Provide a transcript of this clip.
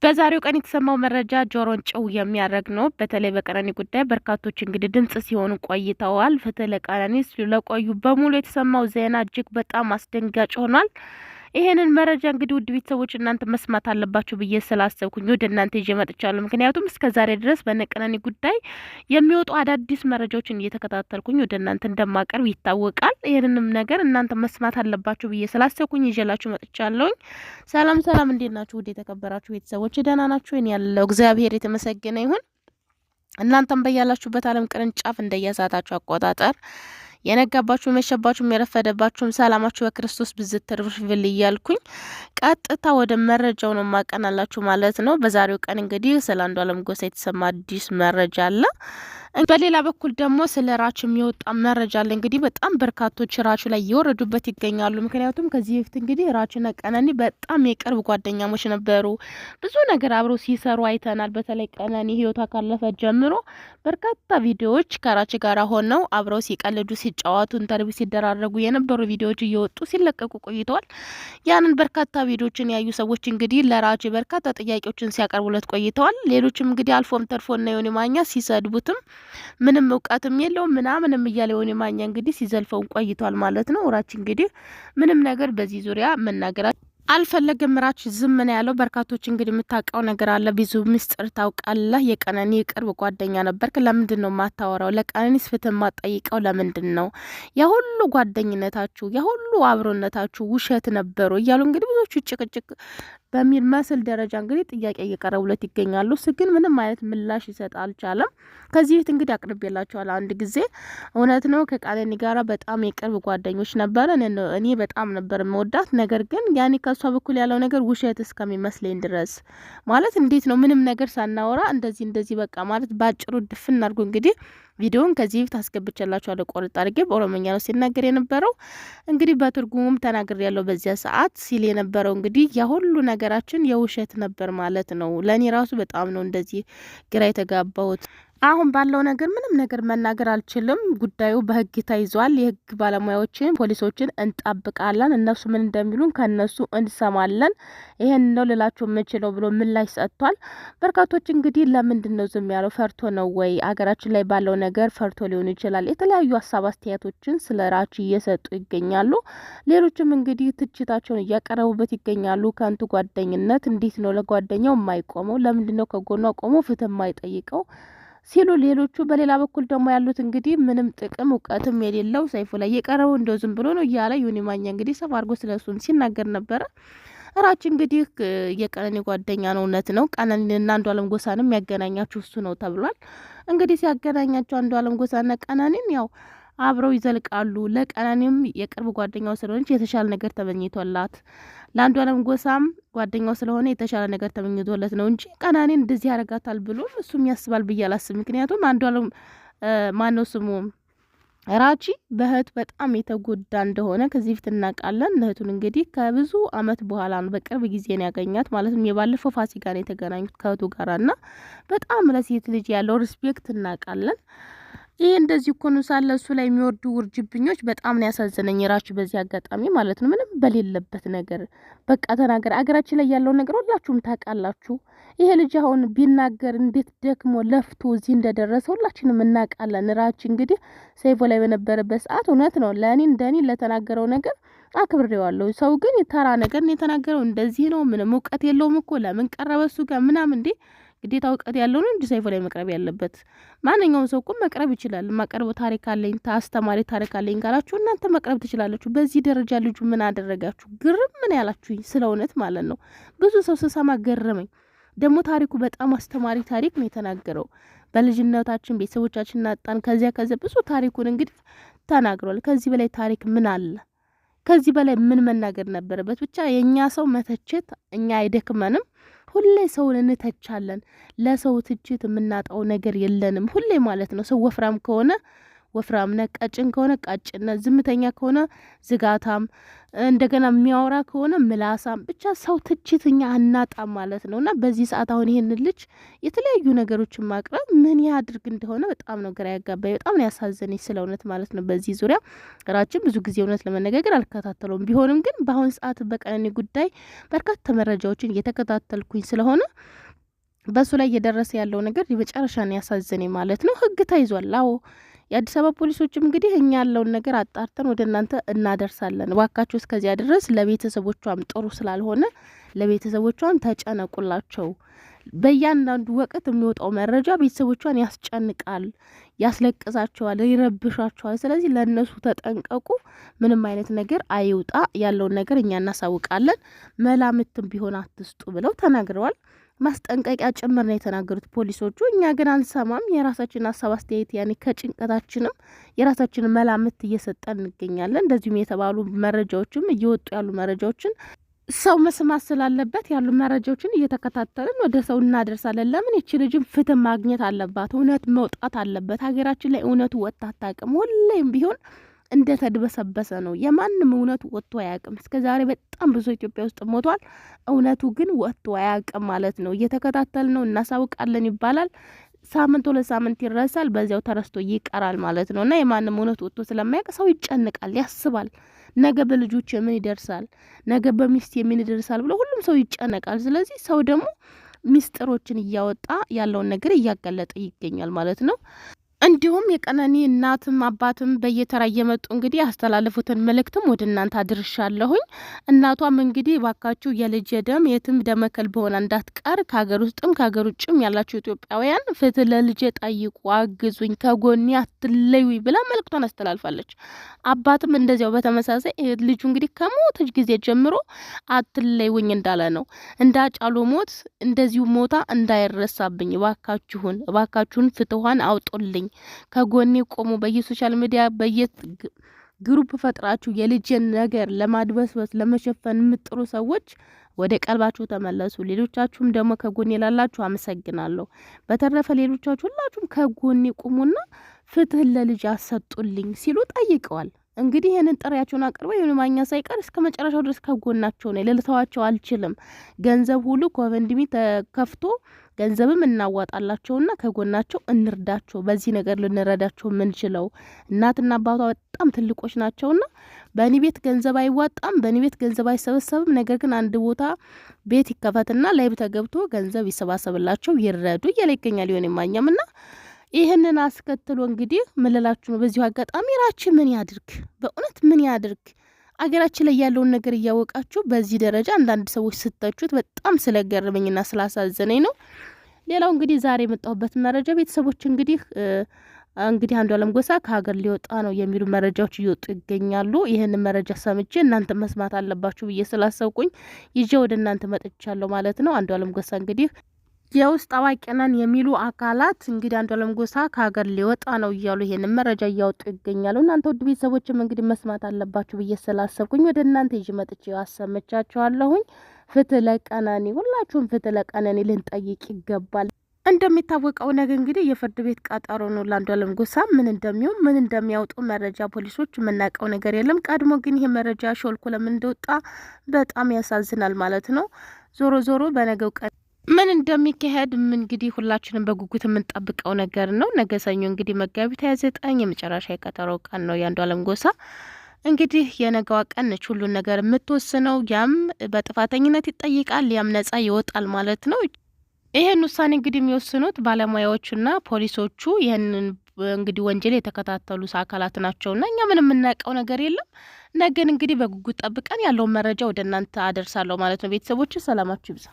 በዛሬው ቀን የተሰማው መረጃ ጆሮን ጭው የሚያደርግ ነው። በተለይ በቀነኒ ጉዳይ በርካቶች እንግዲህ ድምጽ ሲሆኑ ቆይተዋል። ፍትህ ለቀነኒ ለቆዩ በሙሉ የተሰማው ዜና እጅግ በጣም አስደንጋጭ ሆኗል። ይሄንን መረጃ እንግዲህ ውድ ቤተሰቦች እናንተ መስማት አለባችሁ ብዬ ስላሰብኩኝ ወደ እናንተ ይዤ መጥቻለሁ። ምክንያቱም እስከ ዛሬ ድረስ በቀነኒ ጉዳይ የሚወጡ አዳዲስ መረጃዎችን እየተከታተልኩኝ ወደ እናንተ እንደማቀርብ ይታወቃል። ይሄንንም ነገር እናንተ መስማት አለባችሁ ብዬ ስላሰብኩኝ ይዤላችሁ መጥቻለሁኝ። ሰላም ሰላም፣ እንዴት ናችሁ ውድ የተከበራችሁ ቤተሰቦች? ደህና ናችሁ? እኔ ያለው እግዚአብሔር የተመሰገነ ይሁን። እናንተም በያላችሁበት ዓለም ቅርንጫፍ እንደየሰዓታችሁ አቆጣጠር የነጋባችሁ መሸባችሁ የረፈደባችሁም ሰላማችሁ በክርስቶስ ብዝት ትርፍል እያልኩኝ ቀጥታ ወደ መረጃው ነው ማቀናላችሁ ማለት ነው። በዛሬው ቀን እንግዲህ ስለ አንዷለም ጎሳ የተሰማ አዲስ መረጃ አለ። በሌላ በኩል ደግሞ ስለ ራች የሚወጣ መረጃ አለ። እንግዲህ በጣም በርካቶች ራቹ ላይ እየወረዱበት ይገኛሉ። ምክንያቱም ከዚህ በፊት እንግዲህ ራችና ቀነኒ በጣም የቅርብ ጓደኛሞች ነበሩ። ብዙ ነገር አብረው ሲሰሩ አይተናል። በተለይ ቀነኒ ህይወቷ ካለፈ ጀምሮ በርካታ ቪዲዮዎች ከራች ጋር ሆነው አብረው ሲቀልዱ፣ ሲጫወቱ፣ ኢንተርቪው ሲደራረጉ የነበሩ ቪዲዮዎች እየወጡ ሲለቀቁ ቆይተዋል። ያንን በርካታ ቪዲዮዎችን ያዩ ሰዎች እንግዲህ ለራች በርካታ ጥያቄዎችን ሲያቀርቡለት ቆይተዋል። ሌሎችም እንግዲህ አልፎም ተርፎና ዮኒ ማኛ ሲሰድቡትም ምንም እውቀትም የለውም ምናምንም እያለ ዮኒ ማኛ እንግዲህ ሲዘልፈው ቆይቷል ማለት ነው። ራች እንግዲህ ምንም ነገር በዚህ ዙሪያ መናገር አልፈለገም። ራች ዝም ነው ያለው። በርካቶች እንግዲህ የምታውቀው ነገር አለ፣ ብዙ ምስጢር ታውቃለህ። የቀነኒ ቅርብ ጓደኛ ነበርክ፣ ለምንድን ነው የማታወራው? ለቀነኒስ ፍትህ የማትጠይቀው ለምንድን ነው? የሁሉ ጓደኝነታችሁ የሁሉ አብሮነታችሁ ውሸት ነበሩ እያሉ እንግዲህ ብዙዎቹ ጭቅጭቅ በሚል መስል ደረጃ እንግዲህ ጥያቄ እየቀረቡለት ይገኛሉ። እሱ ግን ምንም አይነት ምላሽ ይሰጥ አልቻለም። ከዚህ በፊት እንግዲህ አቅርቤላችኋል አንድ ጊዜ። እውነት ነው ከቀነኒ ጋራ በጣም የቅርብ ጓደኞች ነበረ። እኔ በጣም ነበር መወዳት። ነገር ግን ያኔ ከሷ በኩል ያለው ነገር ውሸት እስከሚመስለኝ ድረስ ማለት እንዴት ነው ምንም ነገር ሳናወራ እንደዚህ በቃ ማለት ባጭሩ ድፍን አድርጎ እንግዲህ ቪዲዮን ከዚህ በፊት አስገብቼላችኋለሁ። ቆርጥ አድርጌ በኦሮምኛ ነው ሲናገር የነበረው። እንግዲህ በትርጉሙም ተናግሬ ያለው በዚያ ሰዓት ሲል የነበረው እንግዲህ የሁሉ ነገራችን የውሸት ነበር ማለት ነው። ለኔ ራሱ በጣም ነው እንደዚህ ግራ የተጋባሁት። አሁን ባለው ነገር ምንም ነገር መናገር አልችልም። ጉዳዩ በህግ ተይዟል። የህግ ባለሙያዎችን ፖሊሶችን እንጠብቃለን። እነሱ ምን እንደሚሉን ከነሱ እንሰማለን። ይሄን ነው ልላችሁ የምችለው ብሎ ምላሽ ሰጥቷል። በርካቶች እንግዲህ ለምንድን ነው ዝም ያለው? ፈርቶ ነው ወይ? አገራችን ላይ ባለው ነገር ፈርቶ ሊሆን ይችላል። የተለያዩ ሀሳብ አስተያየቶችን ስለ ራች እየሰጡ ይገኛሉ። ሌሎችም እንግዲህ ትችታቸውን እያቀረቡበት ይገኛሉ። ከንቱ ጓደኝነት እንዴት ነው ለጓደኛው የማይቆመው? ለምንድን ነው ከጎኗ ቆሞ ፍትህ የማይጠይቀው ሲሉ ሌሎቹ በሌላ በኩል ደግሞ ያሉት እንግዲህ ምንም ጥቅም እውቀትም የሌለው ሰይፉ ላይ የቀረበው እንደው ዝም ብሎ ነው እያለ ዮኒ ማኛ እንግዲህ ሰፋ አድርጎ ስለሱም ሲናገር ነበረ። ራች እንግዲህ የቀነኒ ጓደኛ ነው፣ እውነት ነው። ቀነኒና አንዷለም ጎሳንም ያገናኛችሁ እሱ ነው ተብሏል። እንግዲህ ሲያገናኛቸው አንዷለም ጎሳና ቀነኒን ያው አብረው ይዘልቃሉ። ለቀነኒም የቅርብ ጓደኛው ስለሆነች የተሻለ ነገር ተመኝቶላት፣ ለአንዷለም ጎሳም ጓደኛው ስለሆነ የተሻለ ነገር ተመኝቶለት ነው እንጂ ቀነኒን እንደዚህ ያደርጋታል ብሎ እሱም ያስባል ብዬ አላስብም። ምክንያቱም አንዷለም ማነው ስሙ ራቺ በእህት በጣም የተጎዳ እንደሆነ ከዚህ ፊት እናውቃለን። እህቱን እንግዲህ ከብዙ አመት በኋላ ነው በቅርብ ጊዜ ነው ያገኛት። ማለትም የባለፈው ፋሲካ ነው የተገናኙት ከእህቱ ጋራና በጣም ለሴት ልጅ ያለው ሪስፔክት እናውቃለን። ይሄ እንደዚህ እኮ ነው ሳለ እሱ ላይ የሚወርዱ ውርጅብኞች በጣም ነው ያሳዘነኝ። ራች በዚህ አጋጣሚ ማለት ነው ምንም በሌለበት ነገር በቃ ተናገር። አገራችን ላይ ያለው ነገር ሁላችሁም ታውቃላችሁ። ይሄ ልጅ አሁን ቢናገር እንዴት ደክሞ ለፍቶ እዚህ እንደደረሰ ሁላችንም እናውቃለን። ራች እንግዲህ ሰይፎ ላይ በነበረበት ሰዓት እውነት ነው ለእኔ እንደኔ ለተናገረው ነገር አክብሬዋለሁ። ሰው ግን የተራ ነገር ነው የተናገረው። እንደዚህ ነው ምንም እውቀት የለውም እኮ ለምን ቀረበ እሱ ጋር ምናምን እንዴ? ግዴታ እውቀት ያለው ነው እንጂ ሰይፉ ላይ መቅረብ ያለበት። ማንኛውም ሰው እኮ መቅረብ ይችላል። ማቀርበው ታሪክ አለኝ አስተማሪ ታሪክ አለኝ ካላችሁ እናንተ መቅረብ ትችላላችሁ። በዚህ ደረጃ ልጁ ምን አደረጋችሁ? ግርም ምን ያላችሁኝ ስለ እውነት ማለት ነው። ብዙ ሰው ስሰማ ገረመኝ። ደግሞ ታሪኩ በጣም አስተማሪ ታሪክ ነው የተናገረው። በልጅነታችን ቤተሰቦቻችን እናጣን፣ ከዚያ ብዙ ታሪኩን እንግዲህ ተናግሯል። ከዚህ በላይ ታሪክ ምን አለ? ከዚህ በላይ ምን መናገር ነበረበት? ብቻ የኛ ሰው መተቸት እኛ አይደክመንም። ሁሌ ሰውን እንተቻለን። ለሰው ትችት የምናጣው ነገር የለንም ሁሌ ማለት ነው። ሰው ወፍራም ከሆነ ወፍራም ነህ፣ ቀጭን ከሆነ ቀጭን ነህ፣ ዝምተኛ ከሆነ ዝጋታም፣ እንደገና የሚያወራ ከሆነ ምላሳም፣ ብቻ ሰው ትችትኛ አናጣም ማለት ነው። እና በዚህ ሰዓት አሁን ይሄን ልጅ የተለያዩ ነገሮችን ማቅረብ ምን ያድርግ እንደሆነ በጣም ነው ግራ ያጋባኝ። በጣም ነው ያሳዘነኝ ስለ እውነት ማለት ነው። በዚህ ዙሪያ ራችን ብዙ ጊዜ እውነት ለመነጋገር አልከታተለውም። ቢሆንም ግን በአሁን ሰዓት በቀነኒ ጉዳይ በርካታ መረጃዎችን እየተከታተልኩኝ ስለሆነ በሱ ላይ እየደረሰ ያለው ነገር የመጨረሻ ነው ያሳዘነኝ ማለት ነው። ህግ ተይዟል። አዎ የአዲስ አበባ ፖሊሶችም እንግዲህ እኛ ያለውን ነገር አጣርተን ወደ እናንተ እናደርሳለን፣ ዋካችሁ እስከዚያ ድረስ ለቤተሰቦቿም ጥሩ ስላልሆነ ለቤተሰቦቿም ተጨነቁላቸው። በእያንዳንዱ ወቅት የሚወጣው መረጃ ቤተሰቦቿን ያስጨንቃል፣ ያስለቅሳቸዋል፣ ይረብሻቸዋል። ስለዚህ ለእነሱ ተጠንቀቁ፣ ምንም አይነት ነገር አይውጣ፣ ያለውን ነገር እኛ እናሳውቃለን፣ መላምትም ቢሆን አትስጡ ብለው ተናግረዋል። ማስጠንቀቂያ ጭምር ነው የተናገሩት ፖሊሶቹ። እኛ ግን አንሰማም። የራሳችን ሀሳብ አስተያየት ያኔ ከጭንቀታችንም የራሳችንን መላምት እየሰጠን እንገኛለን። እንደዚሁም የተባሉ መረጃዎችም እየወጡ ያሉ መረጃዎችን ሰው መስማት ስላለበት ያሉ መረጃዎችን እየተከታተልን ወደ ሰው እናደርሳለን። ለምን ይቺ ልጅም ፍትህ ማግኘት አለባት፣ እውነት መውጣት አለበት። ሀገራችን ላይ እውነቱ ወጥታ አታውቅም። ሁሌም ቢሆን እንደ ተድበሰበሰ ነው። የማንም እውነቱ ወጥቶ አያውቅም። እስከ ዛሬ በጣም ብዙ ኢትዮጵያ ውስጥ ሞቷል። እውነቱ ግን ወጥቶ አያውቅም ማለት ነው። እየተከታተል ነው እናሳውቃለን ይባላል። ሳምንት ሁለት ሳምንት ይረሳል፣ በዚያው ተረስቶ ይቀራል ማለት ነው። እና የማንም እውነት ወጥቶ ስለማያውቅ ሰው ይጨንቃል፣ ያስባል። ነገ በልጆች ምን ይደርሳል፣ ነገ በሚስት ምን ይደርሳል ብሎ ሁሉም ሰው ይጨነቃል። ስለዚህ ሰው ደግሞ ሚስጥሮችን እያወጣ ያለውን ነገር እያጋለጠ ይገኛል ማለት ነው። እንዲሁም የቀነኒ እናትም አባትም በየተራ እየመጡ እንግዲህ ያስተላለፉትን መልእክትም ወደ እናንተ አድርሻለሁኝ። እናቷም እንግዲህ ባካችሁ የልጅ ደም የትም ደመከል በሆነ እንዳትቀር ከሀገር ውስጥም ከሀገር ውጭም ያላችሁ ኢትዮጵያውያን ፍትህ ለልጄ ጠይቁ፣ አግዙኝ፣ ከጎኔ አትለዩ ብላ መልእክቷን አስተላልፋለች። አባትም እንደዚያው በተመሳሳይ ልጁ እንግዲህ ከሞተች ጊዜ ጀምሮ አትለዩኝ እንዳለ ነው። እንዳጫሉ ሞት እንደዚሁ ሞታ እንዳይረሳብኝ እባካችሁን ፍትኋን አውጡልኝ፣ ከጎኔ ቆሙ። በየሶሻል ሚዲያ ግሩፕ ፈጥራችሁ የልጅን ነገር ለማድበስበስ ለመሸፈን የምጥሩ ሰዎች ወደ ቀልባችሁ ተመለሱ። ሌሎቻችሁም ደግሞ ከጎኔ ላላችሁ አመሰግናለሁ። በተረፈ ሌሎቻችሁ ሁላችሁም ከጎኔ ቁሙና ፍትህ ለልጅ አሰጡልኝ ሲሉ ጠይቀዋል። እንግዲህ ይህንን ጥሪያቸውን አቅርበው የሆነ ማኛ ሳይቀር እስከ መጨረሻው ድረስ ከጎናቸው ነው። ልልተዋቸው አልችልም። ገንዘብ ሁሉ ኮቨንድሚ ተከፍቶ ገንዘብም እናዋጣላቸውና ከጎናቸው እንርዳቸው። በዚህ ነገር ልንረዳቸው የምንችለው እናትና አባቷ በጣም ትልቆች ናቸውና በእኔ ቤት ገንዘብ አይዋጣም፣ በእኔ ቤት ገንዘብ አይሰበሰብም። ነገር ግን አንድ ቦታ ቤት ይከፈትና ላይብ ተገብቶ ገንዘብ ይሰባሰብላቸው፣ ይረዱ እያለ ይገኛል። ሊሆን የማኛምና ይህንን አስከትሎ እንግዲህ ምልላችሁ ነው። በዚሁ አጋጣሚ ራችን ምን ያድርግ፣ በእውነት ምን ያድርግ? አገራችን ላይ ያለውን ነገር እያወቃችሁ በዚህ ደረጃ አንዳንድ ሰዎች ስተቹት በጣም ስለገረመኝና ስላሳዘነኝ ነው። ሌላው እንግዲህ ዛሬ የመጣሁበት መረጃ ቤተሰቦች እንግዲህ አንዱዓለም ጎሳ ከሀገር ሊወጣ ነው የሚሉ መረጃዎች እየወጡ ይገኛሉ። ይህንን መረጃ ሰምቼ እናንተ መስማት አለባችሁ ብዬ ስላሰብኩኝ ይዤ ወደ እናንተ መጥቻለሁ ማለት ነው። አንዱዓለም ጎሳ እንግዲህ የውስጥ አዋቂ ነን የሚሉ አካላት እንግዲህ አንዱዓለም ጎሳ ከሀገር ሊወጣ ነው እያሉ ይሄንን መረጃ እያወጡ ይገኛሉ። እናንተ ውድ ቤተሰቦችም እንግዲህ መስማት አለባችሁ ብዬ ስላሰብኩኝ ወደ እናንተ ይዤ መጥቼ አሰምቻችኋለሁኝ። ፍትህ ለቀነኒ፣ ሁላችሁም ፍትህ ለቀነኒ ልንጠይቅ ይገባል። እንደሚታወቀው ነገ እንግዲህ የፍርድ ቤት ቀጠሮ ነው ለአንዱዓለም ጎሳ። ምን እንደሚሆን ምን እንደሚያወጡ መረጃ ፖሊሶች የምናውቀው ነገር የለም። ቀድሞ ግን ይሄ መረጃ ሾልኮ ለምን እንደወጣ በጣም ያሳዝናል ማለት ነው። ዞሮ ዞሮ በነገው ቀን ምን እንደሚካሄድ እንግዲህ ሁላችንም በጉጉት የምንጠብቀው ነገር ነው። ነገ ሰኞ እንግዲህ መጋቢት 29 የመጨረሻ የቀጠሮው ቀን ነው የአንዱዓለም ጎሳ። እንግዲህ የነገዋ ቀን ነች ሁሉን ነገር የምትወስነው። ያም በጥፋተኝነት ይጠይቃል፣ ያም ነጻ ይወጣል ማለት ነው። ይሄን ውሳኔ እንግዲህ የሚወስኑት ባለሙያዎቹና ፖሊሶቹ ይህንን እንግዲህ ወንጀል የተከታተሉ አካላት ናቸውና እኛ ምን የምናውቀው ነገር የለም። ነገን እንግዲህ በጉጉት ጠብቀን ያለውን መረጃ ወደ እናንተ አደርሳለሁ ማለት ነው። ቤተሰቦች ሰላማችሁ ይብዛ።